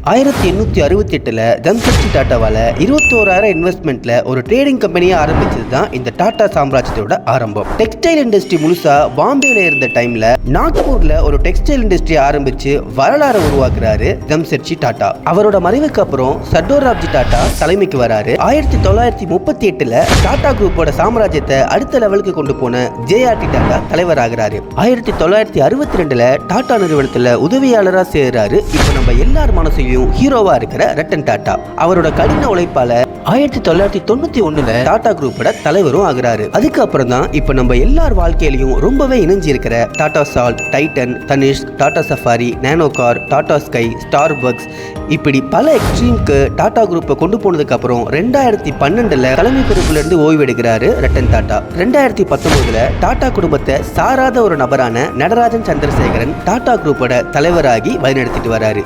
1868 ஜம்ஷெட்ஜி டாட்டாவால் 21,000 இன்வெஸ்ட்மெண்ட்ல ஒரு ட்ரேடிங் கம்பெனியை ஆரம்பிச்சது தான் இந்த டாடா சாம்ராஜ்யத்தோட ஆரம்பம். டெக்ஸ்டைல் இண்டஸ்ட்ரி முழுசா பாம்பேல இருந்த டைம்ல நாக்பூர்ல ஒரு டெக்ஸ்டைல் இண்டஸ்ட்ரி ஆரம்பிச்சு வரலாறு உருவாக்குறாரு ஜம்ஷெட்ஜி டாட்டா. அவரோட மறைவுக்கு அப்புறம் சர்தார்ஜி டாட்டா தலைமைக்கு வராரு. 1938 டாடா குரூப்போட சாம்ராஜ்யத்தை அடுத்த லெவலுக்கு கொண்டு போன ஜேஆர்டி டாட்டா தலைவராகிறாரு. 1962 டாடா நிறுவனத்துல உதவியாளரா சேர்றாரு. இப்ப நம்ம எல்லார் மனசையும் ஹீரோவா இருக்கிற ரத்தன் டாட்டா. அவரோட கடின உழைப்பால 1991 டாடா குரூப்போட தலைவரும் ஆகிறாரு. அதுக்கப்புறம் தான் இப்ப நம்ம எல்லார் வாழ்க்கையிலையும் ரொம்பவே இணைஞ்சி இருக்கிற Tata salt, Titan, Tanishq, Tata safari, நானோ கார், டாடா ஸ்கை, ஸ்டார்பக்ஸ் இப்படி பல எக்ஸ்ட்ரீம்க்கு டாடா குரூப்பை கொண்டு போனதுக்கு அப்புறம் 2012 தலைமை பொறுப்புல இருந்து ஓய்வு எடுக்கிறாரு ரத்தன் டாட்டா. 2019 டாடா குடும்பத்தை சாராத ஒரு நபரான நடராஜன் சந்திரசேகரன் டாடா குரூப்போட தலைவராகி வழிநடத்திட்டு வராரு.